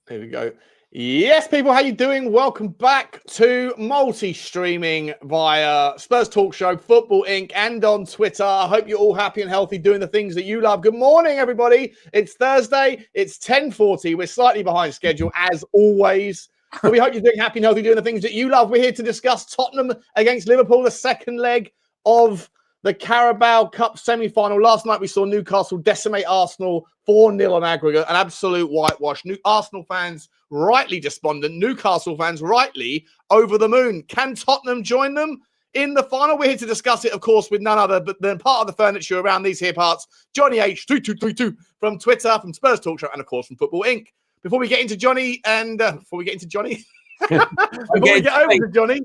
Here we go. Yes, people, how you doing? Welcome back to multi-streaming via Spurs Talk Show, Football Inc. and on Twitter. I hope you're all happy and healthy doing the things that you love. Good morning, everybody. It's Thursday. It's 10:40. We're slightly behind schedule, as always. But we hope you're doing happy and healthy doing the things that you love. We're here to discuss Tottenham against Liverpool, the second leg of the Carabao Cup semi-final. Last night we saw Newcastle decimate Arsenal 4-0 on aggregate, an absolute whitewash. Arsenal fans rightly despondent, Newcastle fans rightly over the moon. Can Tottenham join them in the final? We're here to discuss it, of course, with none other than part of the furniture around these here parts, Johnny H2232 from Twitter, from Spurs Talk Show, and of course from Football Inc. Before we get into Johnny, before we get over to Johnny.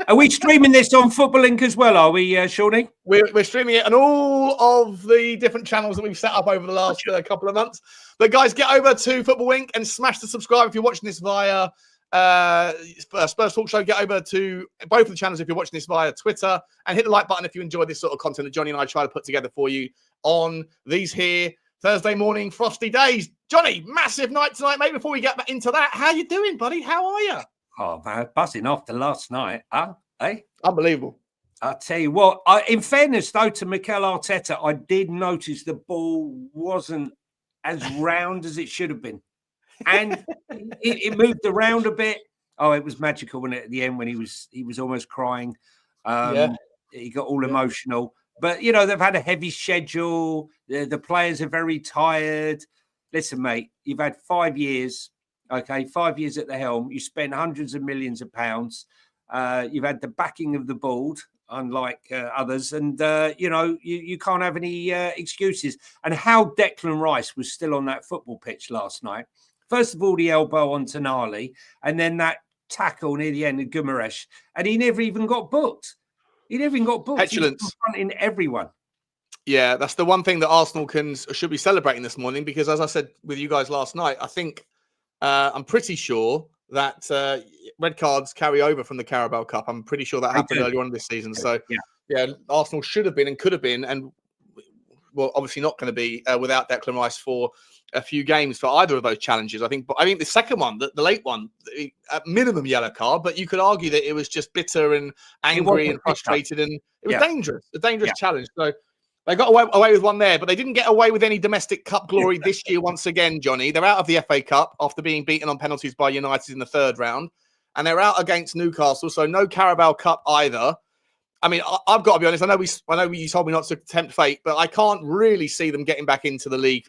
Are we streaming this on Football Inc. as well, are we, Shawnee? We're streaming it on all of the different channels that we've set up over the last couple of months. But guys, get over to Football Inc. and smash the subscribe if you're watching this via Spurs Talk Show. Get over to both of the channels if you're watching this via Twitter, and hit the like button if you enjoy this sort of content that Johnny and I try to put together for you on these here Thursday morning frosty days. Johnny, massive night tonight, mate. Before we get back into that, how you doing, buddy? How are you? Oh, man, buzzing after last night, huh? Eh? Unbelievable. I'll tell you what, in fairness, though, to Mikel Arteta, I did notice the ball wasn't as round as it should have been. And it moved around a bit. Oh, it was magical when at the end when he was almost crying. He got all emotional. But, you know, they've had a heavy schedule. The players are very tired. Listen, mate, you've had 5 years. Okay, 5 years at the helm. You spent hundreds of millions of pounds. You've had the backing of the board, unlike others. And, you can't have any excuses. And how Declan Rice was still on that football pitch last night. First of all, the elbow on Tonali, and then that tackle near the end of Guimaraes. And he never even got booked. Excellent. He was confronting everyone. Yeah, that's the one thing that Arsenal should be celebrating this morning, because as I said with you guys last night, I think I'm pretty sure that red cards carry over from the Carabao Cup. I'm pretty sure that happened earlier on this season. So, yeah, Arsenal should have been and could have been, and well, obviously not going to be without Declan Rice for a few games for either of those challenges. I think the second one, the late one, at minimum yellow card, but you could argue that it was just bitter and angry and frustrated, and it was dangerous, a dangerous challenge. So they got away with one there, but they didn't get away with any domestic cup glory this year once again, Johnny. They're out of the FA Cup after being beaten on penalties by United in the third round, and they're out against Newcastle, so no Carabao Cup either. I mean, I've got to be honest, I know you told me not to tempt fate, but I can't really see them getting back into the league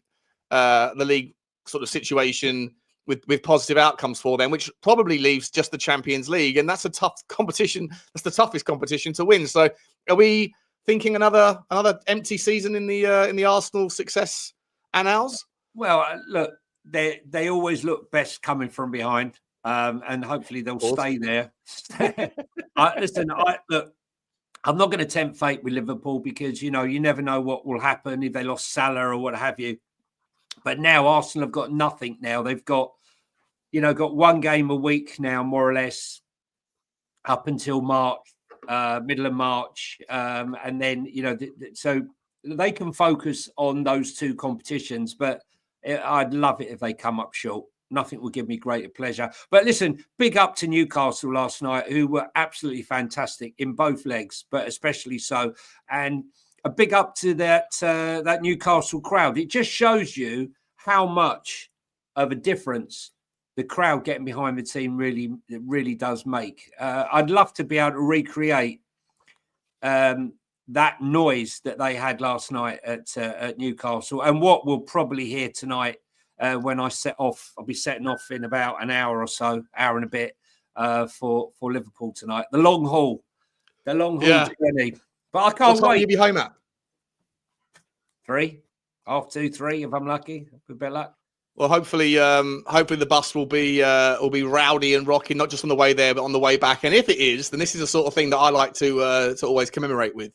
sort of situation with positive outcomes for them, which probably leaves just the Champions League, and that's a tough competition. That's the toughest competition to win. So are we thinking another empty season in the Arsenal success annals? Well, look, they always look best coming from behind, and hopefully they'll stay there. Look, I'm not going to tempt fate with Liverpool, because you never know what will happen if they lost Salah or what have you. But now Arsenal have got nothing. Now they've got one game a week now, more or less, up until March. Middle of March, and then so they can focus on those two competitions. But I'd love it if they come up short. Nothing will give me greater pleasure. But listen, big up to Newcastle last night, who were absolutely fantastic in both legs, but especially so. And a big up to that Newcastle crowd. It just shows you how much of a difference the crowd getting behind the team really does make. I'd love to be able to recreate that noise that they had last night at Newcastle, and what we'll probably hear tonight when I set off. I'll be setting off in about an hour or so, hour and a bit, for Liverpool tonight. The long haul journey. But I can't wait. What time will you be home at? 3, half 2, 3, if I'm lucky. With a bit of luck. Well, hopefully the bus will be rowdy and rocking, not just on the way there, but on the way back. And if it is, then this is the sort of thing that I like to always commemorate with.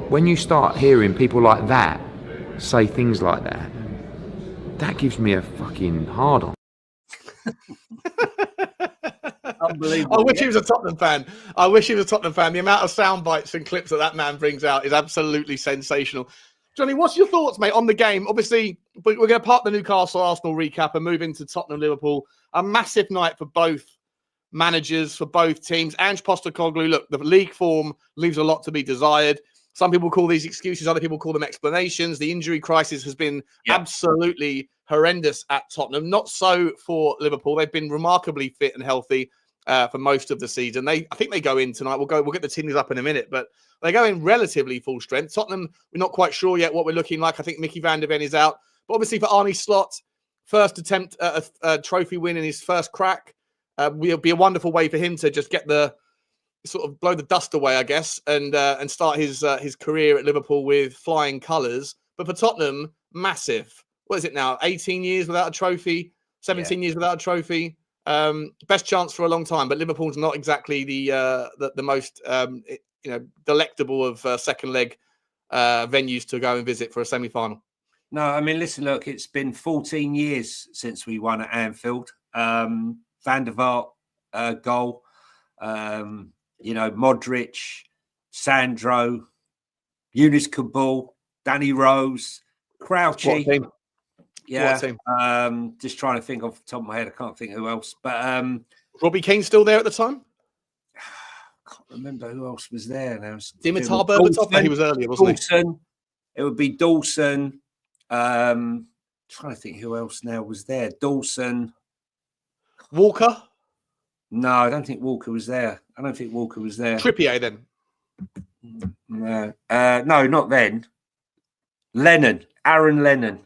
When you start hearing people like that say things like that, that gives me a fucking hard on. Unbelievable. I wish he was a Tottenham fan. The amount of sound bites and clips that man brings out is absolutely sensational. Johnny, what's your thoughts, mate, on the game? Obviously, we're going to part the Newcastle-Arsenal recap and move into Tottenham-Liverpool. A massive night for both managers, for both teams. Ange Postecoglou, look, the league form leaves a lot to be desired. Some people call these excuses, other people call them explanations. The injury crisis has been absolutely horrendous at Tottenham. Not so for Liverpool. They've been remarkably fit and healthy for most of the season. I think they go in tonight. We'll get the teams up in a minute, but they go in relatively full strength. Tottenham, we're not quite sure yet what we're looking like. I think Micky van der Ven is out. But obviously for Arne Slot, first attempt at a trophy win in his first crack, will be a wonderful way for him to just get the sort of blow the dust away, I guess, and start his career at Liverpool with flying colours. But for Tottenham, massive. What is it now? 18 years without a trophy, 17 years without a trophy. Best chance for a long time, but Liverpool's not exactly the most delectable of second leg venues to go and visit for a semi-final. No, I mean, listen, look, it's been 14 years since we won at Anfield. Van der Vaart goal, Modric, Sandro, Yunus Kabul, Danny Rose, Crouchy. Yeah, just trying to think off the top of my head. I can't think who else. But Robbie Keane still there at the time? I can't remember who else was there now. Dimitar Berbatov, he was earlier, wasn't Dawson. It would be Dawson. Trying to think who else now was there. Dawson. Walker? No, I don't think Walker was there. Trippier then? No, not then. Aaron Lennon.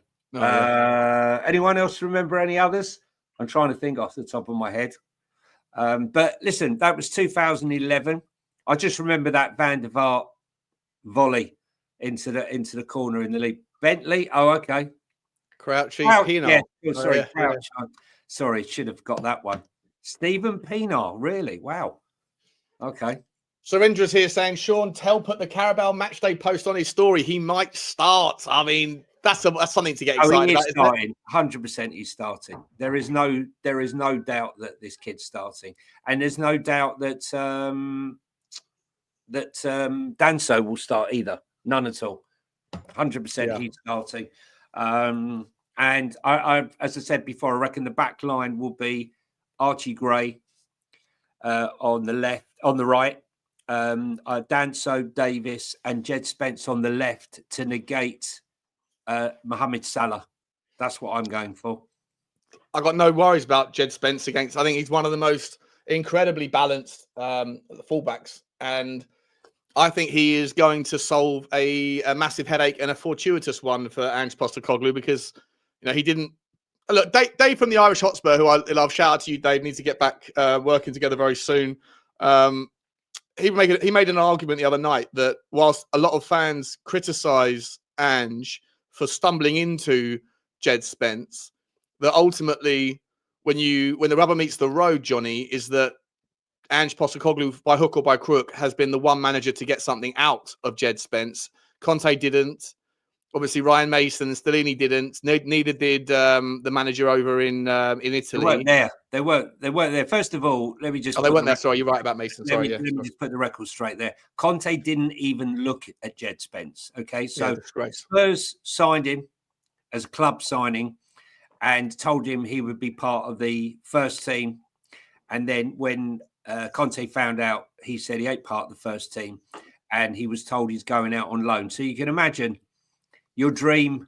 Anyone else remember any others? I'm trying to think off the top of my head. But listen, that was 2011. I just remember that Van der Vaart volley into the corner in the league. Bentley. Oh, okay. Crouchy. Pienaar. Yeah. Sorry, Crouch. Sorry, should have got that one. Stephen Pienaar. Really? Wow. Okay. Surendra's here saying, Sean, Tell put the Carabao matchday post on his story. He might start. I mean, that's something to get excited he is about. Starting. 100% he's starting. There is no doubt that this kid's starting. And there's no doubt that Danso will start either. None at all. 100% he's starting. And I, as I said before, I reckon the back line will be Archie Gray on the right, Danso, Davis, and Jed Spence on the left to negate Mohamed Salah. That's what I'm going for. I got no worries about Jed Spence against. I think he's one of the most incredibly balanced fullbacks, and I think he is going to solve a massive headache and a fortuitous one for Ange Postecoglou, because he didn't look. Dave from the Irish Hotspur, who I love, shout out to you, Dave. Needs to get back working together very soon. He made an argument the other night that whilst a lot of fans criticise Ange for stumbling into Jed Spence, that ultimately when the rubber meets the road, Johnny, is that Ange Postecoglou, by hook or by crook, has been the one manager to get something out of Jed Spence. Conte didn't. Obviously, Ryan Mason and Stellini didn't. Neither did the manager over in Italy. They weren't there. They weren't there. First of all, let me just. They weren't there. Sorry, you're right about Mason. Let me just put the record straight there. Conte didn't even look at Jed Spence. Okay, so Spurs signed him as a club signing and told him he would be part of the first team. And then when Conte found out, he said he ain't part of the first team, and he was told he's going out on loan. So you can imagine your dream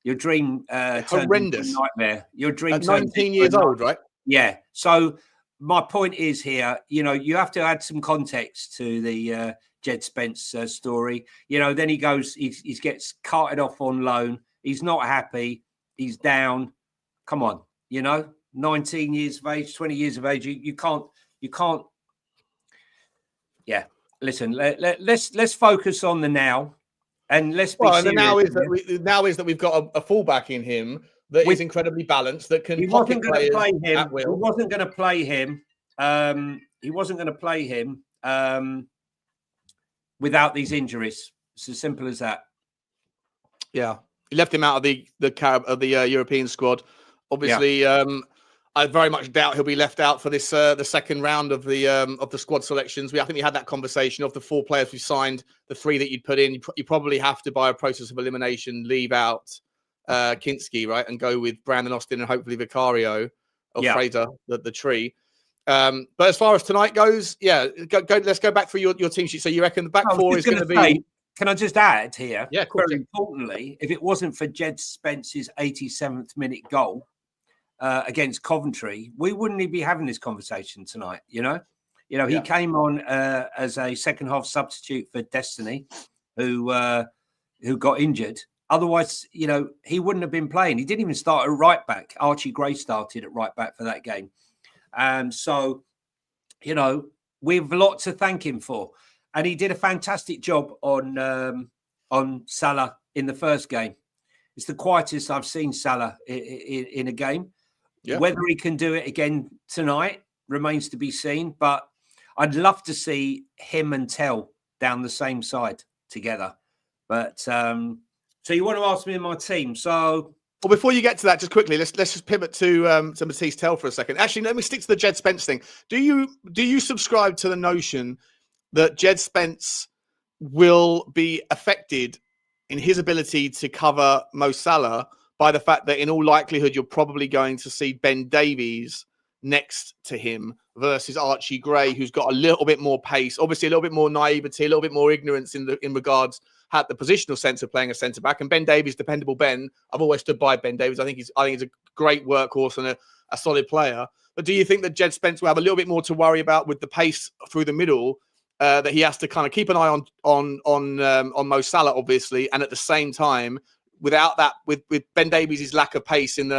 horrendous nightmare. Your dream at 19 years old, right? Yeah. So my point is here, you have to add some context to the Jed Spence story. Then he goes, he gets carted off on loan. He's not happy. He's down. Come on, 19 years of age, 20 years of age. You can't. Yeah. Listen, let's focus on the now, and let's be serious. And the now is that we've got a fullback in him that is incredibly balanced, that can. He wasn't going to play him. He wasn't going to play him. He wasn't going to play him without these injuries. It's as simple as that. Yeah, he left him out of the European squad. Obviously, I I very much doubt he'll be left out for this the second round of the squad selections. I think we had that conversation of the 4 players we signed, the 3 that you'd put in. You probably have to, by a process of elimination, leave out Kinsky, right, and go with Brandon Austin and hopefully Vicario or Fraser, the tree. But as far as tonight goes, let's go back through your team sheet. So you reckon the back 4 is going to be? Can I just add here? Yeah, of course. Very importantly, if it wasn't for Jed Spence's 87th minute goal against Coventry, we wouldn't be having this conversation tonight. He came on as a second half substitute for Destiny, who got injured. Otherwise, he wouldn't have been playing. He didn't even start at right back. Archie Gray started at right back for that game. So, we have a lot to thank him for. And he did a fantastic job on Salah in the first game. It's the quietest I've seen Salah in a game. Yeah. Whether he can do it again tonight remains to be seen. But I'd love to see him and Tell down the same side together. But so you want to ask me in my team? So. Well, before you get to that, just quickly, let's just pivot to Matisse Tell for a second. Actually, let me stick to the Jed Spence thing. Do you subscribe to the notion that Jed Spence will be affected in his ability to cover Mo Salah by the fact that in all likelihood you're probably going to see Ben Davies next to him versus Archie Gray, who's got a little bit more pace, obviously a little bit more naivety, a little bit more ignorance in regards at the positional sense of playing a centre back. And Ben Davies, dependable Ben, I've always stood by Ben Davies. I think he's a great workhorse and a solid player. But do you think that Jed Spence will have a little bit more to worry about with the pace through the middle? That he has to kind of keep an eye on Mo Salah, obviously, and at the same time, without that, with Ben Davies' lack of pace and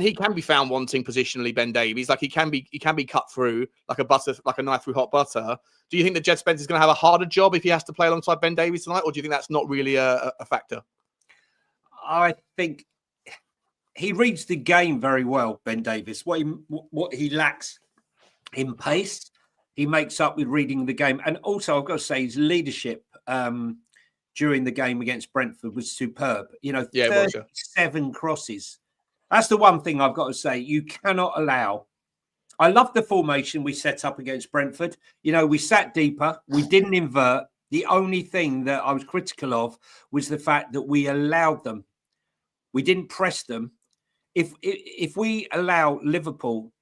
he can be found wanting positionally. Ben Davies, like he can be cut through like a knife through hot butter. Do you think that Jed Spence is going to have a harder job if he has to play alongside Ben Davies tonight, or do you think that's not really a factor? I think he reads the game very well, Ben Davies. What he lacks in pace, he makes up with reading the game. And also, I've got to say, his leadership during the game against Brentford was superb. 37 crosses. That's the one thing I've got to say. You cannot allow. I love the formation we set up against Brentford. We sat deeper. We didn't invert. The only thing that I was critical of was the fact that we allowed them. We didn't press them. If we allow Liverpool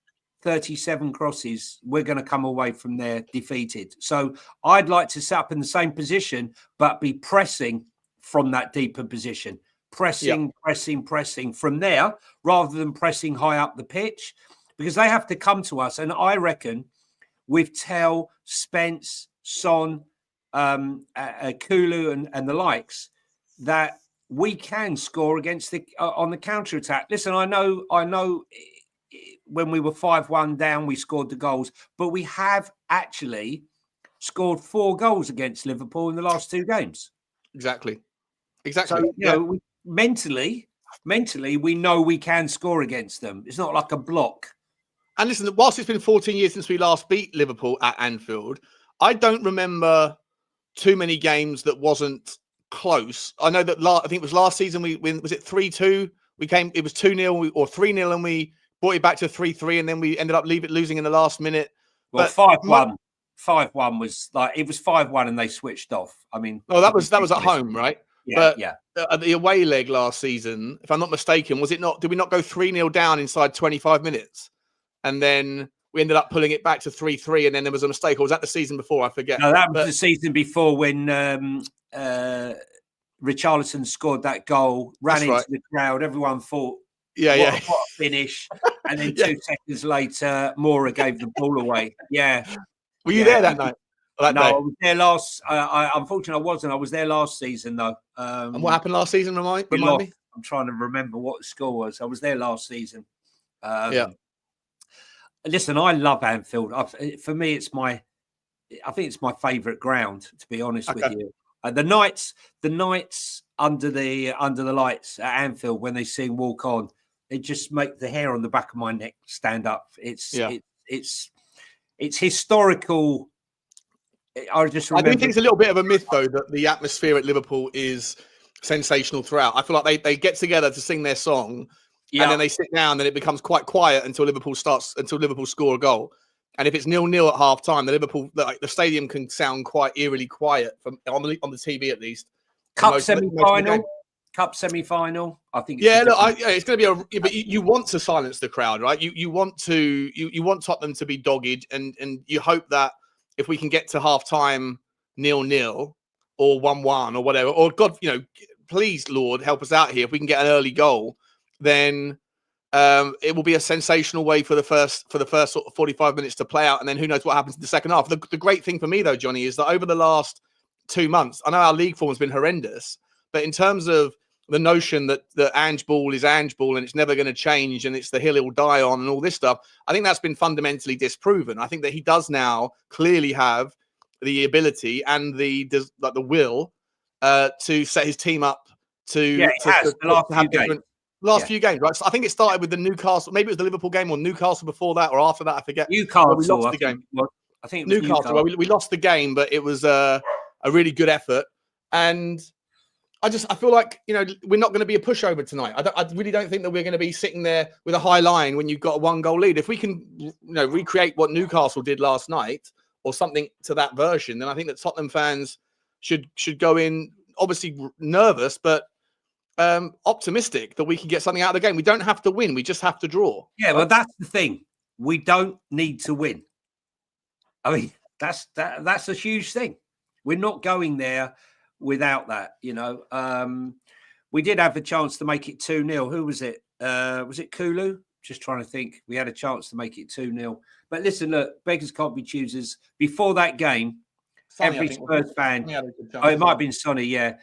37 crosses, we're going to come away from there defeated. So I'd like to set up in the same position, but be pressing from that deeper position. Pressing from there, rather than pressing high up the pitch, because they have to come to us. And I reckon with Tell, Spence, Son, Kulu and the likes, that we can score against on the counter-attack. Listen, I know when we were 5-1 down, we scored the goals, but we have actually scored 4 goals against Liverpool in the last 2 games. Exactly. So, mentally, we know we can score against them. It's not like a block. And listen, whilst it's been 14 years since we last beat Liverpool at Anfield, I don't remember too many games that wasn't close. I know that I think it was last season was it 3-2? It was 2-0 or 3-0 and we brought it back to 3-3 and then we ended up losing in the last minute. Well, 5-1. 5-1 was it was 5-1 and they switched off. I mean, that was at home, right? Yeah, At the away leg last season, if I'm not mistaken, was it not? Did we not go 3-0 down inside 25 minutes, and then we ended up pulling it back to 3-3, and then there was a mistake? Or was that the season before? I forget. No, that was the season before when Richalison scored that goal, ran into the crowd. Everyone thought, what a finish, and then 2 seconds later, Mora gave the ball away. Yeah, were you there that night? No, I was there last. Unfortunately, I wasn't. I was there last season, though. And what happened last season? Remind me. I'm trying to remember what the score was. I was there last season. Listen, I love Anfield. For me, I think it's my favourite ground. To be honest with you, the nights under the lights at Anfield when they sing "Walk On," it just make the hair on the back of my neck stand up. It's historical. I do think it's a little bit of a myth, though, that the atmosphere at Liverpool is sensational throughout. I feel like they get together to sing their song, and then they sit down, then it becomes quite quiet until Liverpool score a goal. And if it's 0-0 at half time, the stadium can sound quite eerily quiet on the TV at least. Cup semi-final. I think. It's going to be but you want to silence the crowd, right? You want Tottenham to be dogged, and you hope that if we can get to half time 0-0 or 1-1 or whatever, or God, please Lord help us out here. If we can get an early goal, then it will be a sensational way for the first sort of 45 minutes to play out, and then who knows what happens in the second half. The great thing for me though, Johnny, is that over the last 2 months, I know our league form has been horrendous, but in terms of the notion that the Ange ball is Ange ball and it's never going to change and it's the hill it will die on and all this stuff, I think that's been fundamentally disproven. I think that he does now clearly have the ability and the will to set his team up to have last few games, right? So I think it started with the Newcastle, maybe it was the Liverpool game or Newcastle before that or after that, I forget. Newcastle, we lost the game. I think it was Newcastle. Well, we lost the game, but it was a really good effort. And I feel like, we're not going to be a pushover tonight. I really don't think that we're going to be sitting there with a high line when you've got a 1-goal lead. If we can, recreate what Newcastle did last night or something to that version, then I think that Tottenham fans should go in obviously nervous, but optimistic that we can get something out of the game. We don't have to win. We just have to draw. Yeah, well, that's the thing. We don't need to win. I mean, that's a huge thing. We're not going there without that, We did have a chance to make it 2-0. Who was it? Was it Kulu? Just trying to think. We had a chance to make it 2-0. But listen, look, beggars can't be choosers. Before that game, every Spurs fan... it might have been Sonny, yeah.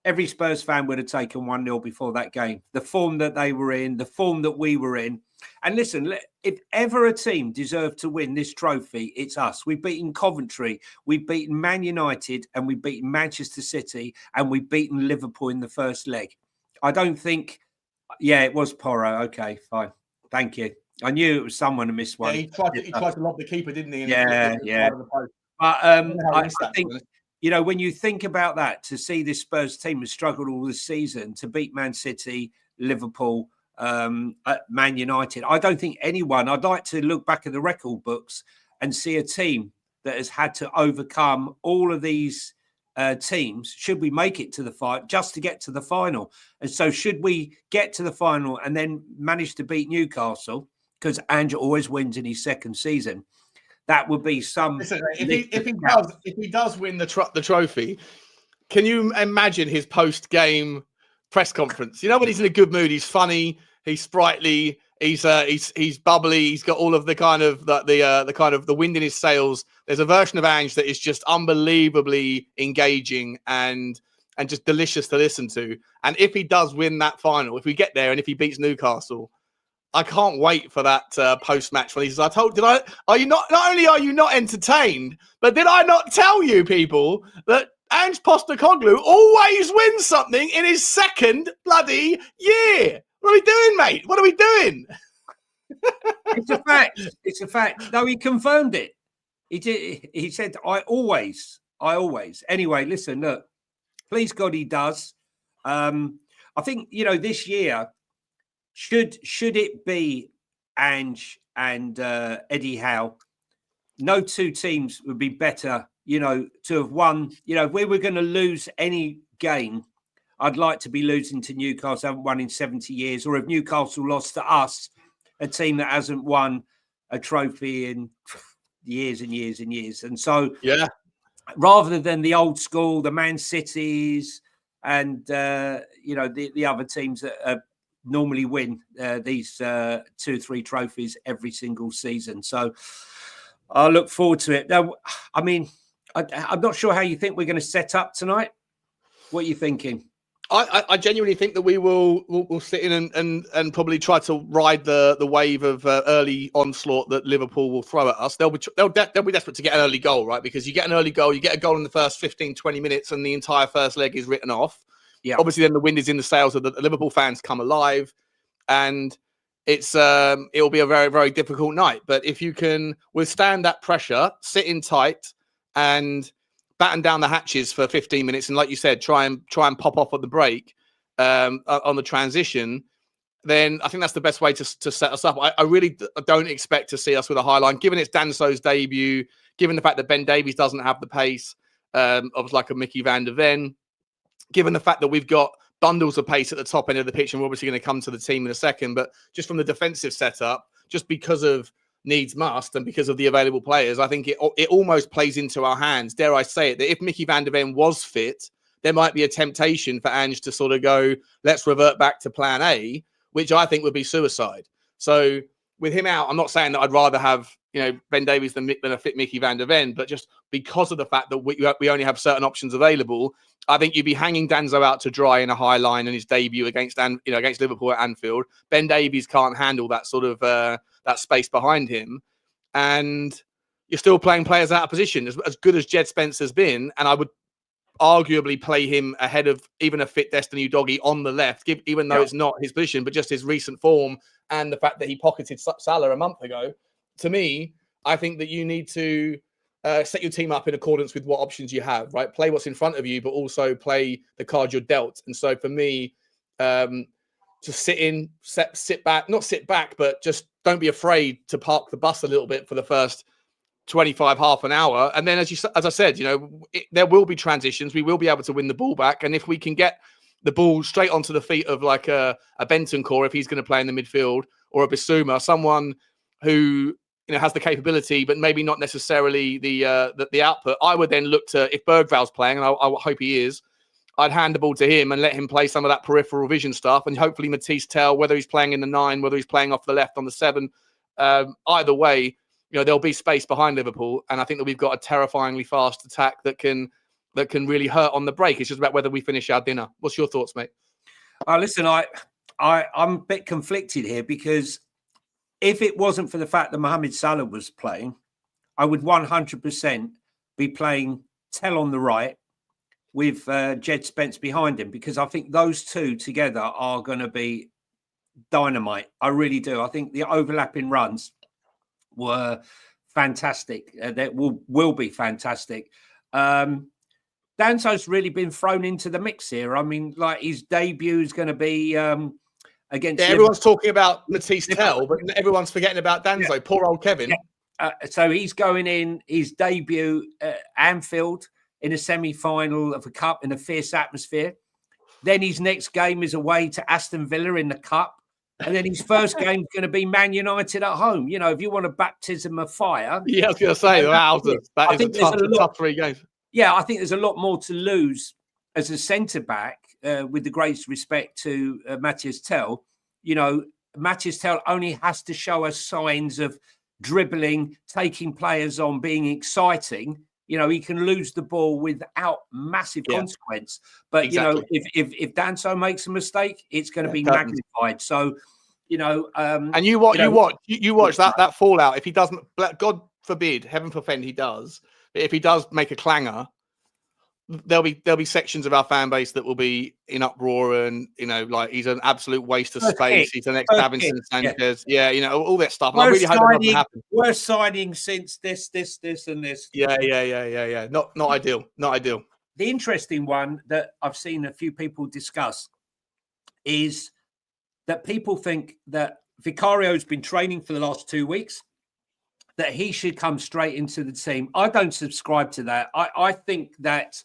Every Spurs fan would have taken 1-0 before that game. The form that they were in, the form that we were in. And listen, if ever a team deserved to win this trophy, it's us. We've beaten Coventry, we've beaten Man United, and we've beaten Manchester City, and we've beaten Liverpool in the first leg. I don't think... Yeah, it was Porro. Okay, fine. Thank you. I knew it was someone who missed one. Yeah, he tried to lob the keeper, didn't he? Yeah. But I think... when you think about that, to see this Spurs team has struggled all this season to beat Man City, Liverpool, Man United. I don't think anyone, I'd like to look back at the record books and see a team that has had to overcome all of these teams. Should we make it to the fight just to get to the final? And so should we get to the final and then manage to beat Newcastle, because Ange always wins in his second season? That would be some. Listen, if he does win the trophy, can you imagine his post-game press conference? When he's in a good mood, he's funny, he's sprightly, he's bubbly, he's got all of the kind of the wind in his sails. There's a version of Ange that is just unbelievably engaging and just delicious to listen to. And if he does win that final, if we get there and if he beats Newcastle, I can't wait for that post-match when he says, not only are you not entertained, but did I not tell you people that Ange Postecoglou always wins something in his second bloody year? What are we doing, mate? What are we doing? It's a fact. It's a fact. No, he confirmed it. He did. He said, I always. Anyway, listen, look, please God he does. I think, this year, should it be Ange and Eddie Howe, no two teams would be better, to have won. If we were going to lose any game, I'd like to be losing to Newcastle, haven't won in 70 years, or if Newcastle lost to us, a team that hasn't won a trophy in years and years and years. And so, rather than the old school, the Man Cities and, the other teams that normally win these 2-3 trophies every single season. So I look forward to it. Now, I mean, I'm not sure how you think we're going to set up tonight. What are you thinking? I genuinely think that we'll sit in and probably try to ride the wave of early onslaught that Liverpool will throw at us. They'll be desperate to get an early goal, right? Because you get an early goal, you get a goal in the first 15-20 minutes, and the entire first leg is written off. Yeah. Obviously, then the wind is in the sails of the Liverpool fans come alive, and it'll be a very, very difficult night. But if you can withstand that pressure, sit in tight, and batten down the hatches for 15 minutes, and like you said, try and pop off at the break on the transition, then I think that's the best way to set us up. I really don't expect to see us with a high line, given it's Danso's debut, given the fact that Ben Davies doesn't have the pace of like a Micky van der Ven, given the fact that we've got bundles of pace at the top end of the pitch, and we're obviously going to come to the team in a second, but just from the defensive setup, just because of needs must and because of the available players, I think it almost plays into our hands, dare I say it, that if Micky van der Ven was fit, there might be a temptation for Ange to sort of go, let's revert back to plan A, which I think would be suicide. So with him out, I'm not saying that I'd rather have, Ben Davies than a fit Micky van der Ven, but just because of the fact that we only have certain options available, I think you'd be hanging Danso out to dry in a high line in his debut against Liverpool at Anfield. Ben Davies can't handle that sort of that space behind him, and you're still playing players out of position. As good as Jed Spencer's been, and I would arguably play him ahead of even a fit Destiny Udogie on the left, even though it's not his position, but just his recent form and the fact that he pocketed Salah a month ago. To me, I think that you need to set your team up in accordance with what options you have, right? Play what's in front of you, but also play the card you're dealt. And so for me, to sit back, not sit back, but just don't be afraid to park the bus a little bit for the first 25, half an hour. And then, as I said, there will be transitions. We will be able to win the ball back. And if we can get the ball straight onto the feet of like a Bentancur, if he's going to play in the midfield, or a Bissouma, someone who has the capability, but maybe not necessarily the output, I would then look to, if Berghvall's playing, and I hope he is, I'd hand the ball to him and let him play some of that peripheral vision stuff. And hopefully Matisse Tell, whether he's playing in the 9, whether he's playing off the left on the 7, either way, there'll be space behind Liverpool. And I think that we've got a terrifyingly fast attack that can really hurt on the break. It's just about whether we finish our dinner. What's your thoughts, mate? Listen, I'm a bit conflicted here, because if it wasn't for the fact that Mohamed Salah was playing, I would 100% be playing Tell on the right with Jed Spence behind him, because I think those two together are going to be dynamite. I really do. I think the overlapping runs were fantastic. That will be fantastic. Danso's really been thrown into the mix here. I mean, like, his debut is going to be against. Yeah, everyone's talking about Matisse Tell, but everyone's forgetting about Danso. Yeah. Poor old Kevin. Yeah. So he's going in his debut at Anfield in a semi-final of a cup in a fierce atmosphere. Then his next game is away to Aston Villa in the cup. And then his first game is going to be Man United at home. If you want a baptism of fire. Yeah, I was going to say, that is a tough 3 games. Yeah, I think there's a lot more to lose as a centre-back, with the greatest respect to Matthias Tell. Matthias Tell only has to show us signs of dribbling, taking players on, being exciting. He can lose the ball without massive consequence. But, exactly. If Danso makes a mistake, it's going to be magnified. So, and you watch that fallout. If he doesn't, God forbid, heaven forfend he does. But if he does make a clanger, there'll be sections of our fan base that will be in uproar, and like, he's an absolute waste of space. He's the next Davinson Sanchez. Yeah, all that stuff. And I really hope that doesn't happen. Worst signing since this, and this. Yeah. Not ideal. Not ideal. The interesting one that I've seen a few people discuss is that people think that Vicario's been training for the last 2 weeks, that he should come straight into the team. I don't subscribe to that. I think that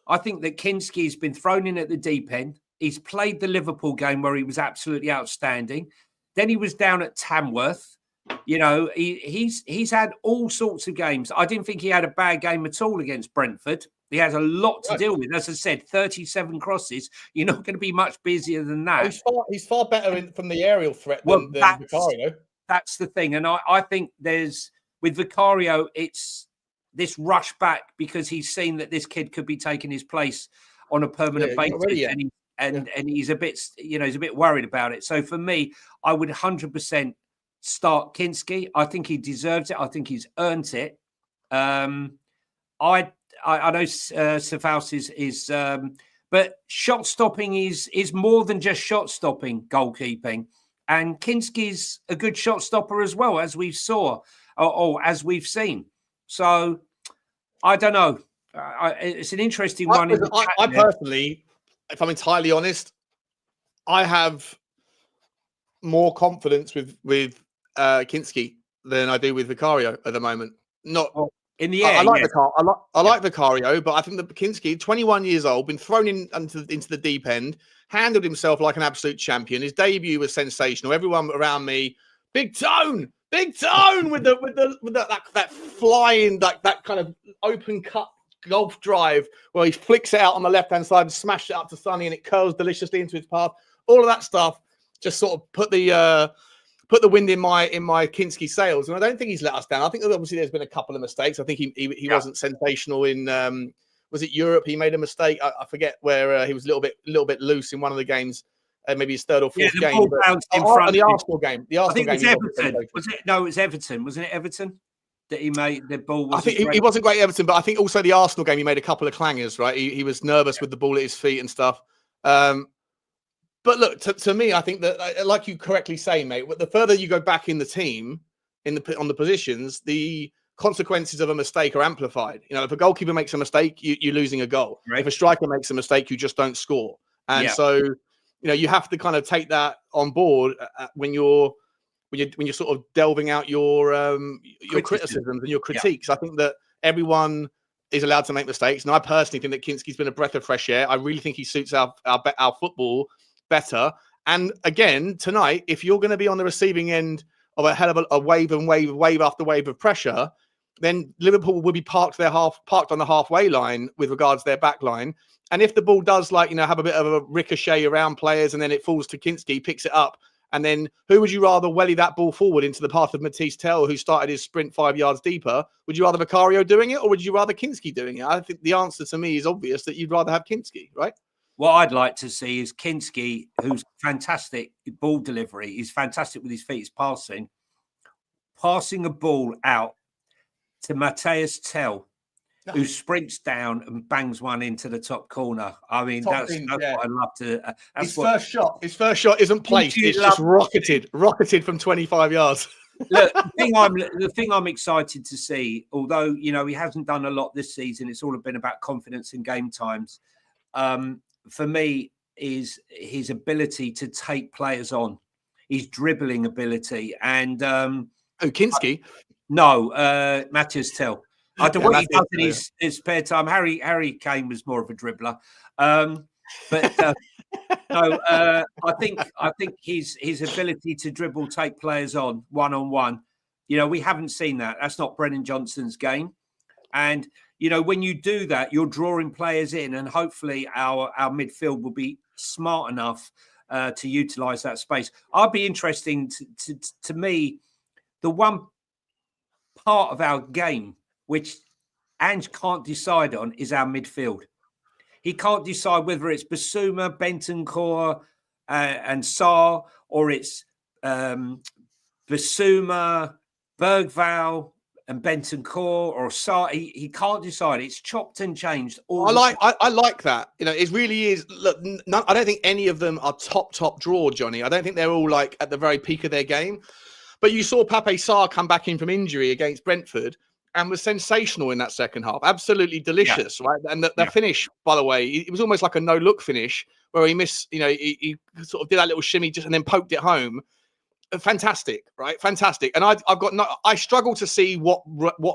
Kinsky's been thrown in at the deep end. He's played the Liverpool game where he was absolutely outstanding. Then he was down at Tamworth. He's had all sorts of games. I didn't think he had a bad game at all against Brentford. He has a lot to deal with. As I said, 37 crosses. You're not going to be much busier than that. He's far better from the aerial threat than Vicario. That's the thing. And I think with Vicario, it's this rush back because he's seen that this kid could be taking his place on a permanent basis. And he's a bit, he's a bit worried about it. So for me, I would 100% start Kinsky. I think he deserves it. I think he's earned it. I know Cephals is but shot stopping is more than just shot stopping, goalkeeping. And Kinsky's a good shot stopper as well, as we saw, or as we've seen. So I don't know. It's an interesting one. I personally, if I'm entirely honest, I have more confidence with Kinsky than I do with Vicario at the moment. Not in the air. I like I like Vicario, but I think that Kinsky, 21 years old, been thrown into the deep end, handled himself like an absolute champion. His debut was sensational. Everyone around me, big tone with that flying, that kind of open cut golf drive where he flicks it out on the left hand side and smashes it up to Sonny, and it curls deliciously into his path. All of that stuff just sort of put the wind in my Kinsky sails, and I don't think he's let us down. I think that obviously there's been a couple of mistakes. I think he wasn't sensational in was it Europe? He made a mistake. I forget where he was a little bit loose in one of the games, maybe his third or fourth game. The Arsenal game. The Arsenal game. Everton. Was it? No, it was Everton. Wasn't it Everton that he made the ball? I think he wasn't great at Everton, but I think also the Arsenal game he made a couple of clangers. Right, he was nervous with the ball at his feet and stuff. But look, to me, I think that, like you correctly say, mate, the further you go back in the team, on the positions, the consequences of a mistake are amplified. You know, if a goalkeeper makes a mistake, you're losing a goal. Right. If a striker makes a mistake, you just don't score. And so, you know, you have to kind of take that on board when you're sort of delving out your criticisms and your critiques. I think that everyone is allowed to make mistakes, and I personally think that Kinsky's been a breath of fresh air. I really think he suits our football better. And again, tonight, if you're going to be on the receiving end of a hell of a wave after wave of pressure, then Liverpool will be parked on the halfway line with regards to their back line. And if the ball does, have a bit of a ricochet around players and then it falls to Kinsky, picks it up, and then who would you rather welly that ball forward into the path of Matisse Tell, who started his sprint 5 yards deeper? Would you rather Vicario doing it, or would you rather Kinsky doing it? I think the answer to me is obvious, that you'd rather have Kinsky, right? What I'd like to see is Kinsky, who's fantastic ball delivery. He's fantastic with his feet, his passing a ball out to Matisse Tell, who sprints down and bangs one into the top corner. I mean, that's what I'd love to. His first shot isn't placed; it's just rocketed from 25 yards. Look, the thing I'm excited to see, although he hasn't done a lot this season, it's all been about confidence in game times. For me, is his ability to take players on, his dribbling ability, and Kinsky? No, Matisse Tell. I don't know what he does in his spare time. Harry Kane was more of a dribbler, but no, I think his ability to dribble, take players on one. We haven't seen that. That's not Brennan Johnson's game, and when you do that, you're drawing players in, and hopefully our midfield will be smart enough to utilise that space. I'd be interesting to me, the one part of our game which Ange can't decide on is our midfield. He can't decide whether it's Bissouma, Bentancur, and Sarr, or it's Bissouma, Berghvall, and Bentancur, or Sarr. He can't decide. It's chopped and changed. I like that. It really is. Look, I don't think any of them are top draw, Johnny. I don't think they're all at the very peak of their game. But you saw Pape Sarr come back in from injury against Brentford and was sensational in that second half. Absolutely delicious, right? And the finish, by the way, it was almost like a no-look finish where he missed, he sort of did that little shimmy and then poked it home. Fantastic, right? Fantastic. And I struggle to see what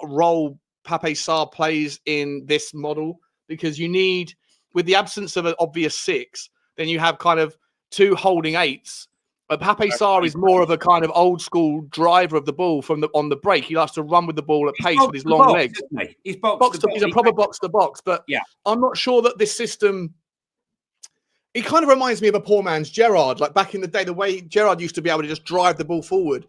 role Pape Sarr plays in this model, because you need, with the absence of an obvious six, then you have kind of two holding eights. But Pape Sarr is more of a kind of old school driver of the ball on the break. He likes to run with the ball at pace with his long legs. He's he's a proper box to box. But I'm not sure that this system. It kind of reminds me of a poor man's Gerrard, like back in the day, the way Gerrard used to be able to just drive the ball forward,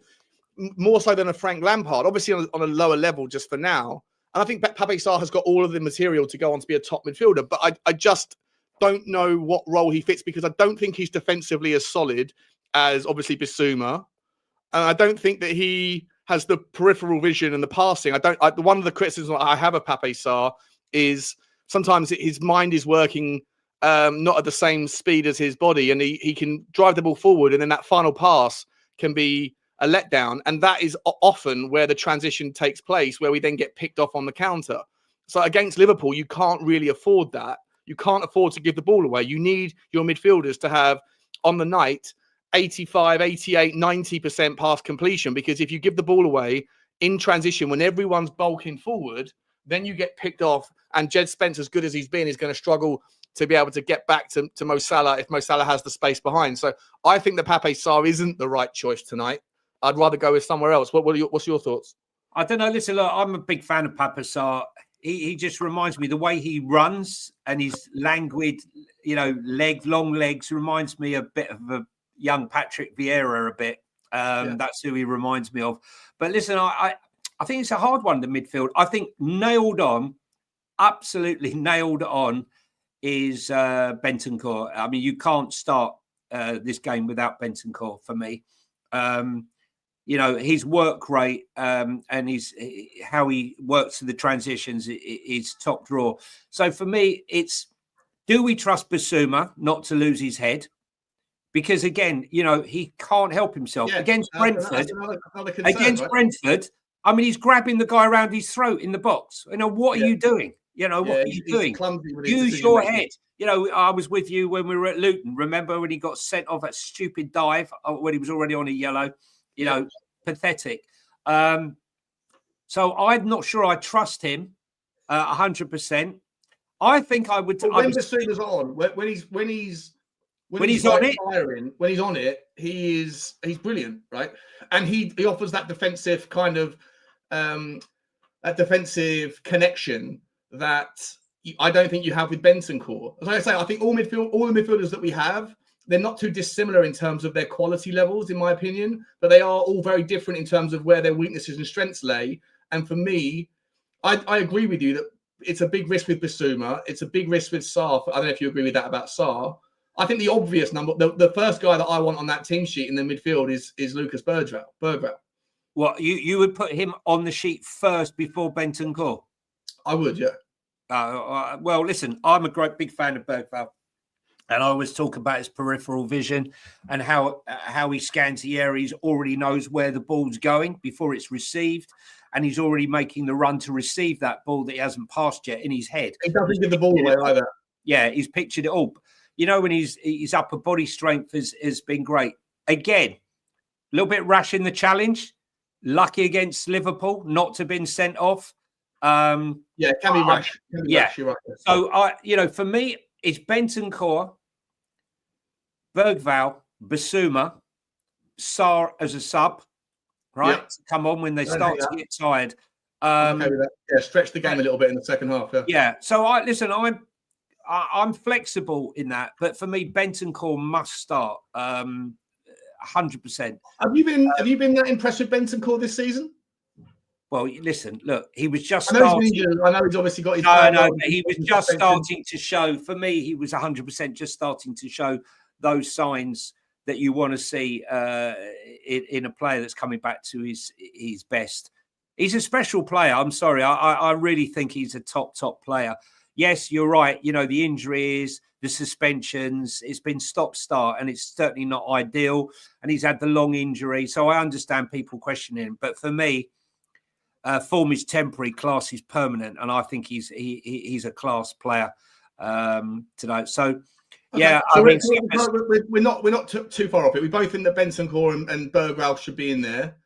more so than a Frank Lampard. Obviously on a lower level just for now. And I think Pape Sarr has got all of the material to go on to be a top midfielder. But I just don't know what role he fits, because I don't think he's defensively as solid as obviously Bissouma, and I don't think that he has the peripheral vision and the passing. One of the criticisms I have of Pape Sarr is sometimes his mind is working not at the same speed as his body, and he can drive the ball forward, and then that final pass can be a letdown, and that is often where the transition takes place, where we then get picked off on the counter. So against Liverpool, you can't really afford that. You can't afford to give the ball away. You need your midfielders to have, on the night, 85, 88, 90% pass completion, because if you give the ball away in transition when everyone's bulking forward, then you get picked off. And Jed Spence, as good as he's been, is going to struggle to be able to get back to Mo Salah if Mo Salah has the space behind. So I think that Pape Sarr isn't the right choice tonight. I'd rather go with somewhere else. What's your thoughts? I don't know. Listen, look, I'm a big fan of Pape Sarr. He just reminds me, the way he runs and his languid, long legs reminds me a bit of a young Patrick Vieira a bit. That's who he reminds me of. But listen, I think it's a hard one, the midfield. I think absolutely nailed on is Bentancur. I mean, you can't start this game without Bentancur for me. His work rate and how he works through the transitions is top draw. So for me, it's, do we trust Bissouma not to lose his head? Because again, he can't help himself against Brentford. Brentford, I mean, he's grabbing the guy around his throat in the box. What are you doing? What are you doing? Use your head. I was with you when we were at Luton. Remember when he got sent off that stupid dive when he was already on a yellow? Pathetic. So I'm not sure I trust him 100%. I think I would. When Bissouma's on, when he's on it, he's brilliant, right? And he offers that defensive kind of that defensive connection that I don't think you have with Bentancur. As I say, I think all the midfielders that we have, they're not too dissimilar in terms of their quality levels, in my opinion, but they are all very different in terms of where their weaknesses and strengths lay. And for me, I agree with you that it's a big risk with Bissouma. It's a big risk with Sarr. I don't know if you agree with that about Sarr. I think the obvious number, the first guy that I want on that team sheet in the midfield is Lucas Berghvall. What, you would put him on the sheet first before Bentancur? I would, yeah. Well, listen, I'm a great big fan of Berghvall. And I always talk about his peripheral vision and how he scans the area. He already knows where the ball's going before it's received. And he's already making the run to receive that ball that he hasn't passed yet in his head. He doesn't give the ball away either. Yeah, he's pictured it all. When his upper body strength has been great. Again, a little bit rash in the challenge. Lucky against Liverpool not to have been sent off. Can be rash. Rash, you're right. So, for me, it's Bentancur, Berghvall, Bissouma, Sarr as a sub, right? Yep. Come on when they start to get tired. Stretch the game a little bit in the second half. Yeah. So I'm flexible in that, but for me, Bentancur must start 100%. Have you been that impressed with Bentancur this season? Well, listen, look, he was just I know he's obviously got his... No, he was just starting to show, for me, he was 100% just starting to show those signs that you want to see in a player that's coming back to his best. He's a special player. I'm sorry. I really think he's a top player. Yes, you're right. The injuries, the suspensions, it's been stop-start, and it's certainly not ideal. And he's had the long injury. So I understand people questioning him. But for me, form is temporary, class is permanent, and I think he's a class player tonight. So, yeah, so we're not too far off it. We both think that Bentancur and Berghvall should be in there,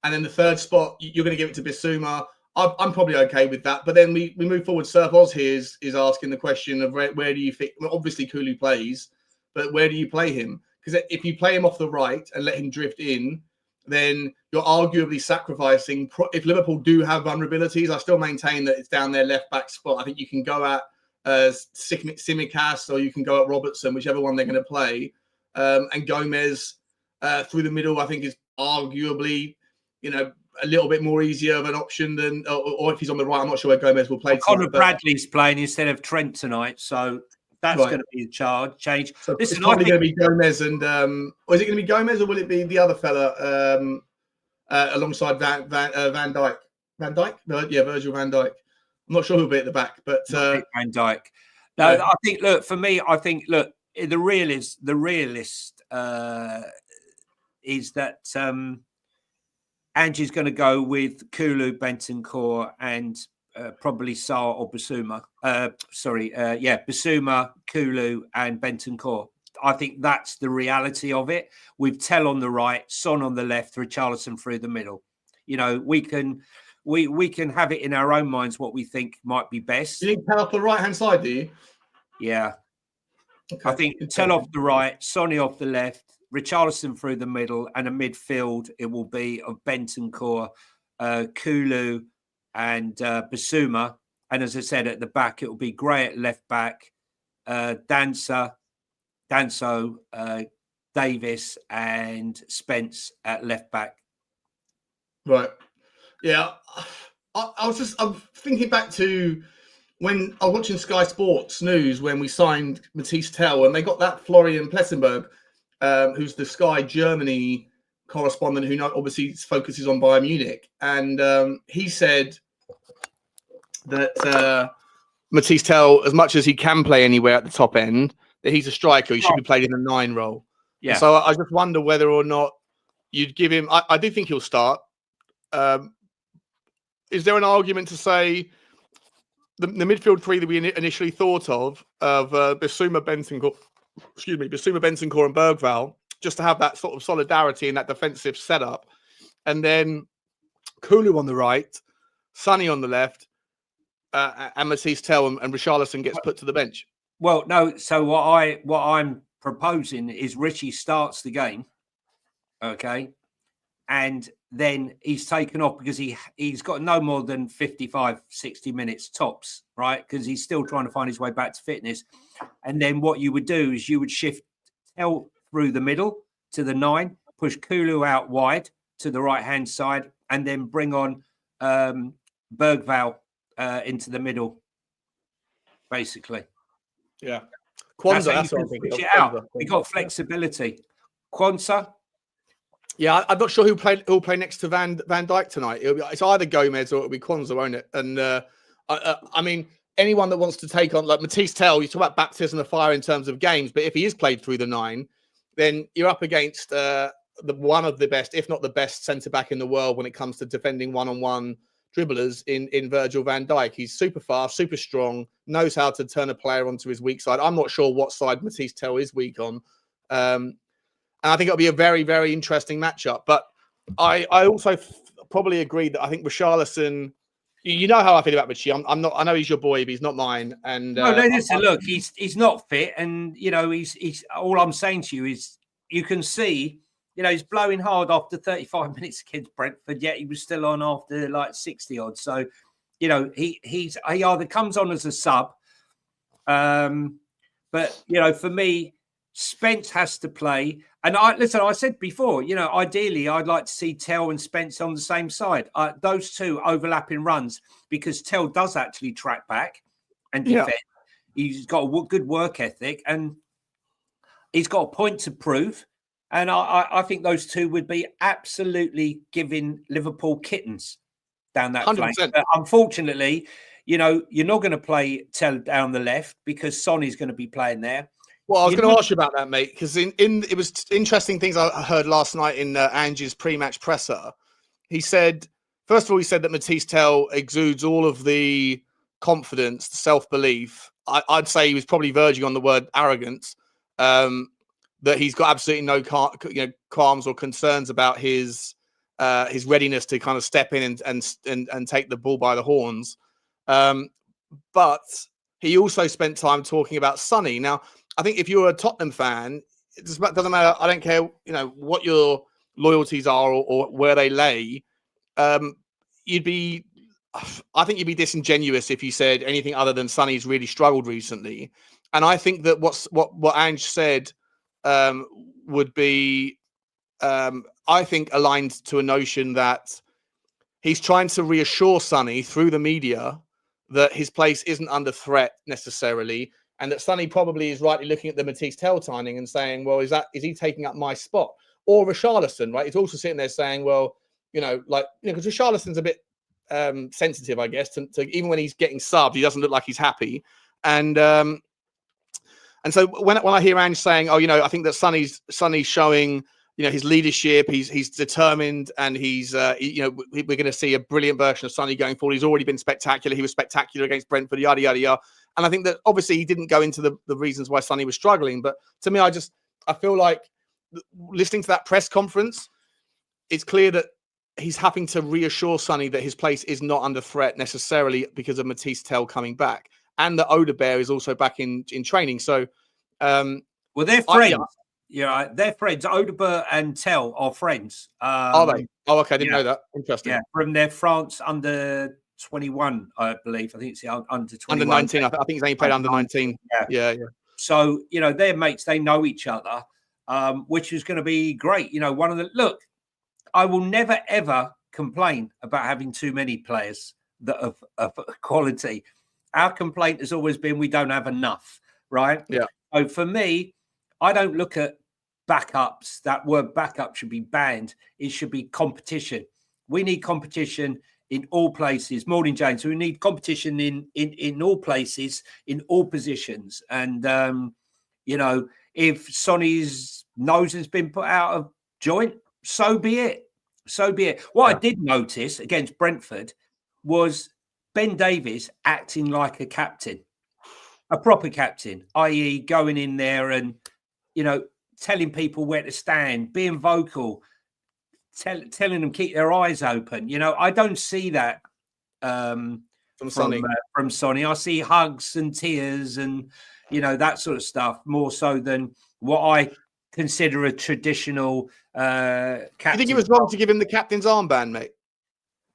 and then the third spot you're going to give it to Bissouma. I'm probably okay with that, but then we move forward. Surf Oz here is asking the question of where do you think? Well, obviously Kulu plays, but where do you play him? Because if you play him off the right and let him drift in, then you're arguably sacrificing. If Liverpool do have vulnerabilities, I still maintain that it's down their left back spot. I think you can go at Tsimikas or you can go at Robertson, whichever one they're going to play. And Gomez through the middle, I think is arguably, a little bit more easier of an option than, or if he's on the right, I'm not sure where Gomez will play. Conor Bradley's playing instead of Trent tonight, so that's going to be a change. So listen, it's probably going to be Gomez and, or is it going to be Gomez or will it be the other fella alongside Van Dijk? Van Dijk? Yeah, Virgil van Dijk. I'm not sure who'll be at the back, but Van Dijk. No, I think. Look, for me, I think. Look, the realist is that Angie's going to go with Kulu, Bentancur, and probably Sarr or Bissouma. Bissouma, Kulu, and Bentancur. I think that's the reality of it. With Tell on the right, Son on the left, Richarlison through the middle. You know, we can have it in our own minds what we think might be best. You think Tell off the right-hand side, do you? Yeah. Okay. I think Tell off the right, Sonny off the left, Richarlison through the middle, and a midfield, it will be of Bentancur, Kulu, and Bissouma. And as I said, at the back, it will be Gray at left back, Danso, Davis, and Spence at left back. Right. Yeah. I'm thinking back to when I was watching Sky Sports News when we signed Matthias Tell, and they got that Florian Plettenberg, who's the Sky Germany correspondent who obviously focuses on Bayern Munich. And he said that Matthias Tell, as much as he can play anywhere at the top end, that he's a striker. He should be played in the 9 role. Yeah. So I just wonder whether or not you'd give him. I do think he'll start. Is there an argument to say the midfield 3 that we initially thought of Bissouma, Bentancur, and Berghvall, just to have that sort of solidarity in that defensive setup, and then Kulu on the right, Sonny on the left, and Matthias Tell and Richarlison gets put to the bench? Well, no. So what I'm proposing is Richie starts the game, okay, and then he's taken off because he's got no more than 55, 60 minutes tops, right? Because he's still trying to find his way back to fitness. And then what you would do is you would shift Tell through the middle to the 9, push Kulu out wide to the right-hand side, and then bring on Berghvall into the middle, basically. Yeah. Kwanzaa, that's what I'm thinking. We got flexibility. Kwanzaa. Yeah, I'm not sure who'll play next to Van Dijk tonight. It's either Gomez or it'll be Kwanzaa, won't it? And I mean, anyone that wants to take on, like Matthias Tell, you talk about baptism of fire in terms of games, but if he is played through the 9, then you're up against one of the best, if not the best, centre back in the world when it comes to defending one-on-one dribblers in Virgil van Dijk. He's super fast, super strong, knows how to turn a player onto his weak side. I'm not sure what side Matthias Tell is weak on. And I think it'll be a very, very interesting matchup. But I also probably agree that I think Richarlison, you know how I feel about Richie. I'm not. I know he's your boy, but he's not mine. And no, listen, look, he's not fit, and you know he's. All I'm saying to you is, you can see, you know, he's blowing hard after 35 minutes against Brentford, yet he was still on after like 60 odd. So, you know, he either comes on as a sub, but you know, for me, Spence has to play. And I said before, you know, ideally, I'd like to see Tell and Spence on the same side. Those two overlapping runs, because Tell does actually track back and defend. Yeah. He's got a good work ethic and he's got a point to prove. And I think those two would be absolutely giving Liverpool kittens down that 100%. Flank. But unfortunately, you know, you're not going to play Tell down the left because Sonny's going to be playing there. Well, I was going to ask you about that, mate, because it was interesting things I heard last night in Ange's pre-match presser. He said, first of all, that Matthias Tell exudes all of the confidence, the self-belief. I'd say he was probably verging on the word arrogance. That he's got absolutely no qualms or concerns about his readiness to kind of step in and take the bull by the horns. But he also spent time talking about Sonny. Now, I think if you're a Tottenham fan, it doesn't matter. I don't care, you know, what your loyalties are or where they lay. I think you'd be disingenuous if you said anything other than Sonny's really struggled recently. And I think that what Ange said would be, I think, aligned to a notion that he's trying to reassure Sonny through the media that his place isn't under threat necessarily. And that Sonny probably is rightly looking at the Matthias Tell timing and saying, well, is he taking up my spot? Or Richarlison, right? He's also sitting there saying, well, you know, because Richarlison's a bit sensitive, I guess, to even when he's getting subbed, he doesn't look like he's happy. And so when I hear Ange saying, oh, you know, I think that Sonny's showing his leadership. He's determined, and he's we're going to see a brilliant version of Sonny going forward. He's already been spectacular. He was spectacular against Brentford, yada yada yada. And I think that obviously he didn't go into the reasons why Sonny was struggling, but to me, I feel like listening to that press conference, it's clear that he's having to reassure Sonny that his place is not under threat necessarily because of Matisse Tell coming back, and that Odebear is also back in training. So, well, they're friends. They're friends. Odebear and Tell are friends. Are they? Oh, okay. I didn't know that. Interesting. Yeah, from their France under 21, I believe. I think it's the under 21. Under 19. I think he's only played under 19. Yeah. So, they're mates. They know each other, which is going to be great. Look, I will never, ever complain about having too many players that of quality. Our complaint has always been we don't have enough, right? Yeah. So for me, I don't look at backups. That word backup should be banned. It should be competition. We need competition in all places. Morning, James. We need competition in all places, in all positions. And, if Sonny's nose has been put out of joint, so be it. What I did notice against Brentford was Ben Davies acting like a captain, a proper captain, i.e. going in there and, telling people where to stand, being vocal, telling them keep their eyes open. I don't see that from Sonny. I see hugs and tears and, that sort of stuff more so than what I consider a traditional captain. You think it was wrong to give him the captain's armband, mate?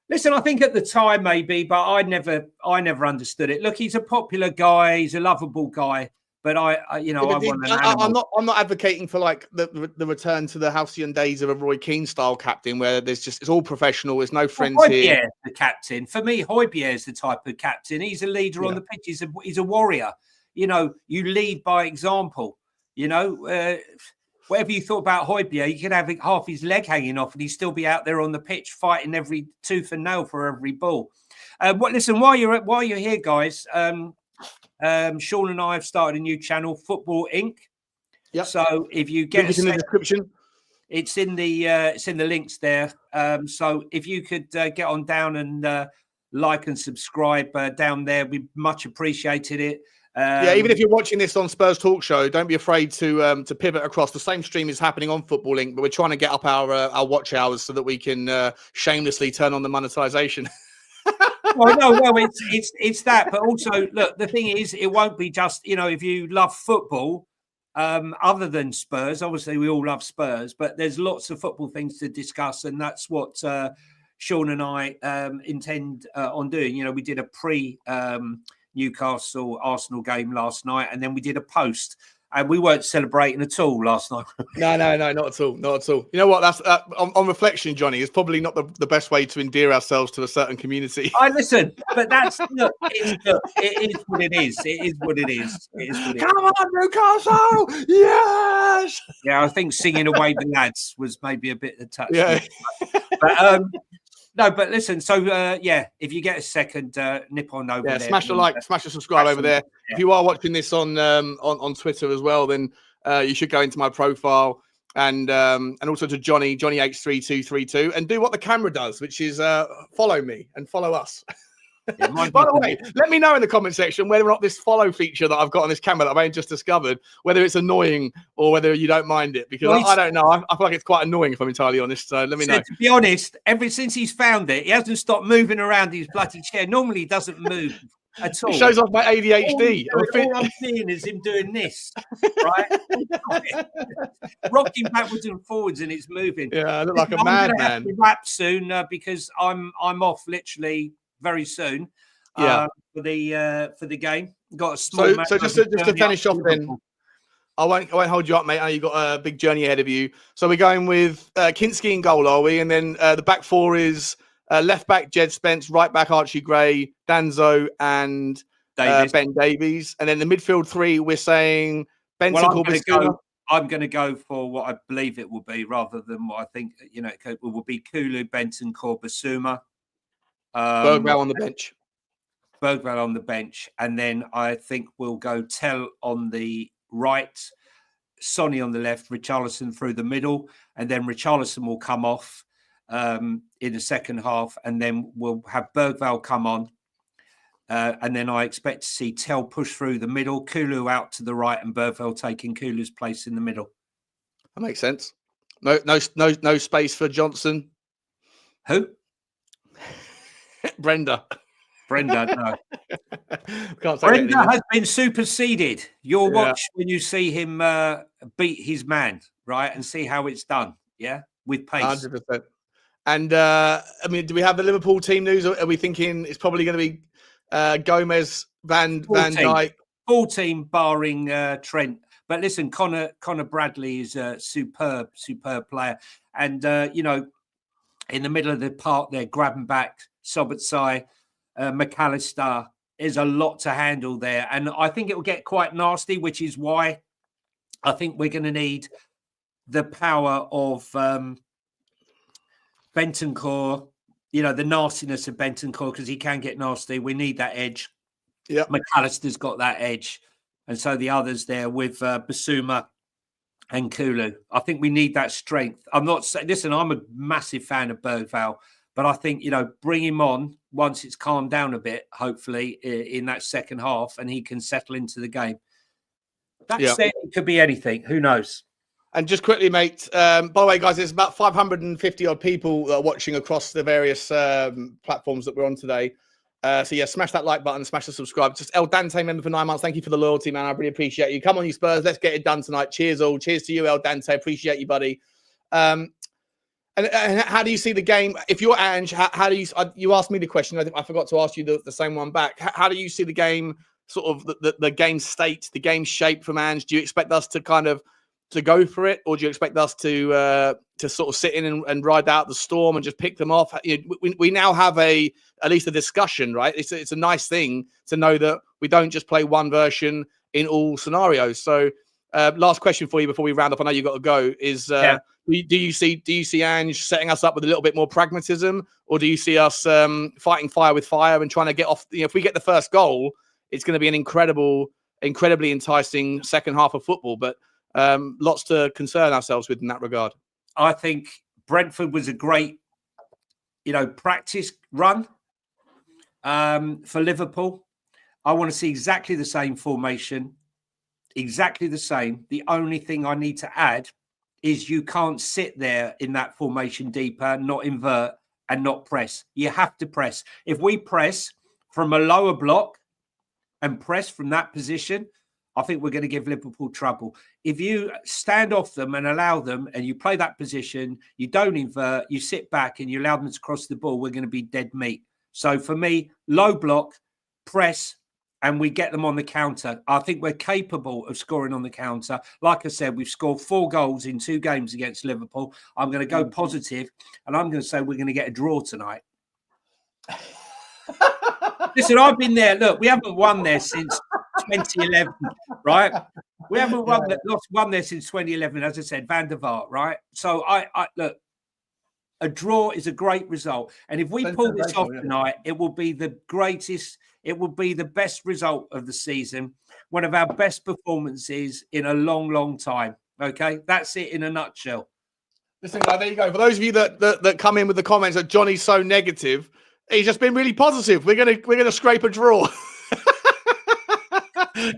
Listen, I think at the time maybe, but I never understood it. Look, he's a popular guy, he's a lovable guy, but I want an animal. I'm not advocating for like the return to the halcyon days of a Roy Keane style captain where it's all professional, there's no friends here. The captain. For me, Højbjerg is the type of captain. He's a leader on the pitch. He's a warrior. You lead by example. Whatever you thought about Højbjerg, you could have half his leg hanging off and he'd still be out there on the pitch fighting every tooth and nail for every ball. Listen, while you're here, guys, Sean and I have started a new channel, Football Inc. Yeah. So if you get in the description, it's in the links there. So if you could get on down and like and subscribe down there, we much appreciated it. Even if you're watching this on Spurs Talk Show, don't be afraid to pivot across. The same stream is happening on Football Link, but we're trying to get up our watch hours so that we can shamelessly turn on the monetization. It's that, but also look, the thing is, it won't be just if you love football, other than Spurs. Obviously, we all love Spurs, but there's lots of football things to discuss, and that's what Sean and I intend on doing. We did a pre. Newcastle Arsenal game last night, and then we did a post, and we weren't celebrating at all last night. No, not at all. You know what? That's on reflection, Johnny. It's probably not the best way to endear ourselves to a certain community. I listen, but it is what it is. It is what it is. Come on, Newcastle! Yes. Yeah, I think singing away the lads was maybe a bit of touch. Yeah. But no, but listen. So if you get a second, nip on over there. Smash a like, smash a subscribe over there. Yeah. If you are watching this on Twitter as well, then you should go into my profile and also to Johnny H3232 and do what the camera does, which is follow me and follow us. Yeah, by the way, let me know in the comment section whether or not this follow feature that I've got on this camera that I've only just discovered, whether it's annoying or whether you don't mind it, because I don't know. I feel like it's quite annoying, if I'm entirely honest. So let me know. To be honest, ever since he's found it, he hasn't stopped moving around his bloody chair. Normally, he doesn't move at all. It shows off my ADHD. All I'm seeing is him doing this, right? Rocking backwards and forwards, and it's moving. Yeah, I look like a madman. Wrap soon because I'm off literally very soon. For the game. Got a small match. So just to finish off then, I won't hold you up, mate. I know you've got a big journey ahead of you. So we're going with Kinsky in goal, are we? And then the back four is left back Jed Spence, right back Archie Gray, Danzo and Ben Davies. And then the midfield three, we're saying Benson, Bissouma. I'm going to go for what I believe it will be, rather than what I think it will be. Kulu, Benson, Bissouma. Berghvall on the bench. Berghvall on the bench. And then I think we'll go Tell on the right. Sonny on the left, Richalison through the middle, and then Richalison will come off in the second half, and then we'll have Berghvall come on. And then I expect to see Tell push through the middle, Kulu out to the right, and Berghvall taking Kulu's place in the middle. That makes sense. No space for Johnson. Who? Brenda, no. Can't say Brenda has been superseded. You'll Yeah. watch when you see him beat his man, right? And see how it's done. Yeah. With pace. 100%. And I mean, do we have the Liverpool team news? Or are we thinking it's probably going to be Gomez, Van Dijk? Full team barring Trent. But listen, Connor Bradley is a superb player. And, in the middle of the park there, grabbing back, Sobotsai, McAllister. There's a lot to handle there. And I think it will get quite nasty, which is why I think we're going to need the power of Bentancur, the nastiness of Bentancur, because he can get nasty. We need that edge. Yeah, McAllister's got that edge. And so the others there with Bissouma and Kulu. I think we need that strength. I'm not saying, listen, I'm a massive fan of Berghvall, but I think, bring him on once it's calmed down a bit, hopefully, in that second half, and he can settle into the game. That said, it could be anything. Who knows? And just quickly, mate, by the way, guys, there's about 550 odd people that are watching across the various platforms that we're on today. So yeah, smash that like button, smash the subscribe. Just El Dante member for 9 months. Thank you for the loyalty, man. I really appreciate you. Come on, you Spurs. Let's get it done tonight. Cheers all. Cheers to you, El Dante. Appreciate you, buddy. And how do you see the game? If you're Ange, how do you? You asked me the question. I think I forgot to ask you the same one back. How do you see the game? Sort of the game state, the game shape from Ange. Do you expect us to kind of to go for it, or do you expect us to sort of sit in and ride out the storm and just pick them off? We now have at least a discussion, right? It's a nice thing to know that we don't just play one version in all scenarios. So, last question for you before we round up. I know you got to go. Is do you see Ange setting us up with a little bit more pragmatism, or do you see us fighting fire with fire and trying to get off? If we get the first goal, it's going to be an incredibly enticing second half of football, but lots to concern ourselves with in that regard. I think Brentford was a great, practice run for Liverpool. I want to see exactly the same formation, exactly the same. The only thing I need to add is you can't sit there in that formation deeper, not invert and not press. You have to press. If we press from a lower block and press from that position, I think we're going to give Liverpool trouble. If you stand off them and allow them and you play that position, you don't invert, you sit back and you allow them to cross the ball, we're going to be dead meat. So for me, low block, press, and we get them on the counter. I think we're capable of scoring on the counter. Like I said, we've scored 4 goals in 2 games against Liverpool. I'm going to go positive, and I'm going to say we're going to get a draw tonight. Listen, I've been there. Look, we haven't won there since 2011, right? We haven't won there since 2011, as I said, Van der Vaart, right? So I look, a draw is a great result. And if we pull this off tonight, it will be the greatest, it will be the best result of the season. One of our best performances in a long, long time. Okay, that's it in a nutshell. Listen, guys, there you go. For those of you that come in with the comments that Johnny's so negative, he's just been really positive. We're gonna scrape a draw.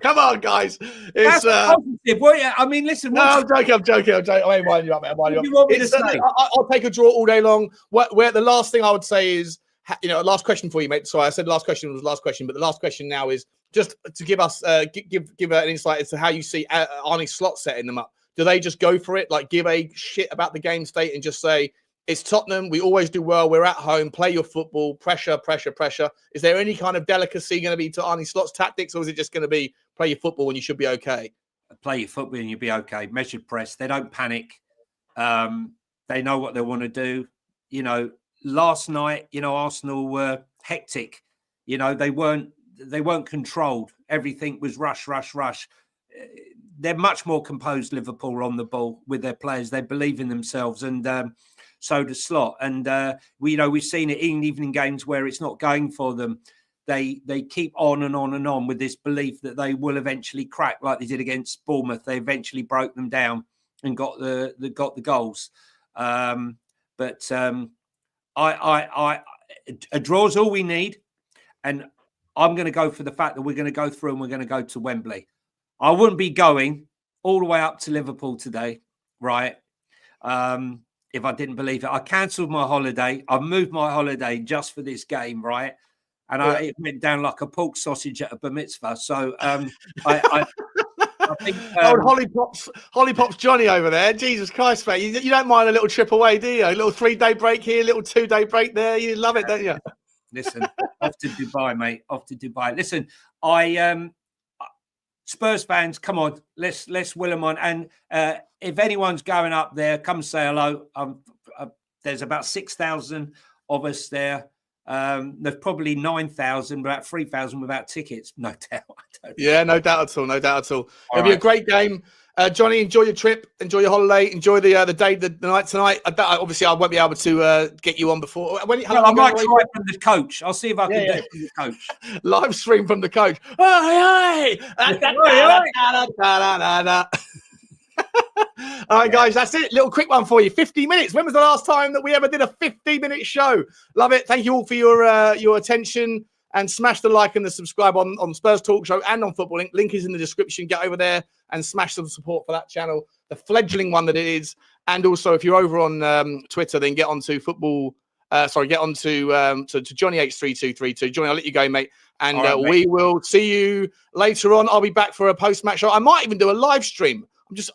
Come on, guys. It's positive. Well, I mean, listen. No, I'm joking. I ain't winding you up, man. What do you want me to say? I'll take a draw all day long. Where the last thing I would say is, last question for you, mate. Sorry, I said last question was last question, but the last question now is just to give us give an insight as to how you see Arne Slot setting them up. Do they just go for it, like give a shit about the game state and just say, it's Tottenham. We always do well. We're at home. Play your football. Pressure. Is there any kind of delicacy going to be to Arne Slot's tactics, or is it just going to be play your football and you should be okay? Play your football and you'll be okay. Measured press. They don't panic. They know what they want to do. Last night, Arsenal were hectic. They weren't controlled. Everything was rush. They're much more composed, Liverpool, on the ball with their players. They believe in themselves, and so does Slot. And we've seen it in evening games where it's not going for them. they keep on and on and on with this belief that they will eventually crack, like they did against Bournemouth. They eventually broke them down and got the goals. A draw's all we need, and I'm going to go for the fact that we're going to go through and we're going to go to Wembley. I wouldn't be going all the way up to Liverpool today, right? If I didn't believe it. I cancelled my holiday. I moved my holiday just for this game, right? And it went down like a pork sausage at a bar mitzvah. So I think old Holly Pops Johnny over there. Jesus Christ, mate! You don't mind a little trip away, do you? A little 3-day break here, a little 2-day break there. You love it, don't you? Listen, off to Dubai, mate. Off to Dubai. Listen, Spurs fans, come on, let's will them on. And if anyone's going up there, come say hello. There's about 6,000 of us there. There's probably 9,000, about 3,000 without tickets. No doubt. Yeah, no doubt at all. No doubt at all. It'll be a great game. Johnny, enjoy your trip. Enjoy your holiday. Enjoy the day, the night tonight. Obviously, I won't be able to get you on before. I might try from the coach. I'll see if I can do it from the coach. Live stream from the coach. All right, guys, that's it. Little quick one for you. 50 minutes. When was the last time that we ever did a 50-minute show? Love it. Thank you all for your attention, and smash the like and the subscribe on Spurs Talk Show and on Football Link. Link is in the description. Get over there and smash some support for that channel, the fledgling one that it is. And also, if you're over on Twitter, then get onto football. Get onto to Johnny H3232. Johnny, I'll let you go, mate. And we will see you later on. I'll be back for a post-match show. I might even do a live stream.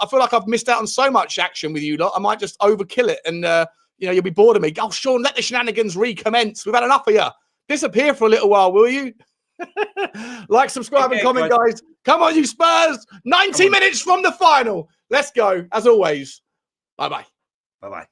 I feel like I've missed out on so much action with you lot. I might just overkill it, and you'll be bored of me. Oh, Sean, let the shenanigans recommence. We've had enough of you. Disappear for a little while, will you? Like, subscribe, and comment, guys. Come on, you Spurs. 90 minutes from the final. Let's go. As always. Bye-bye. Bye-bye.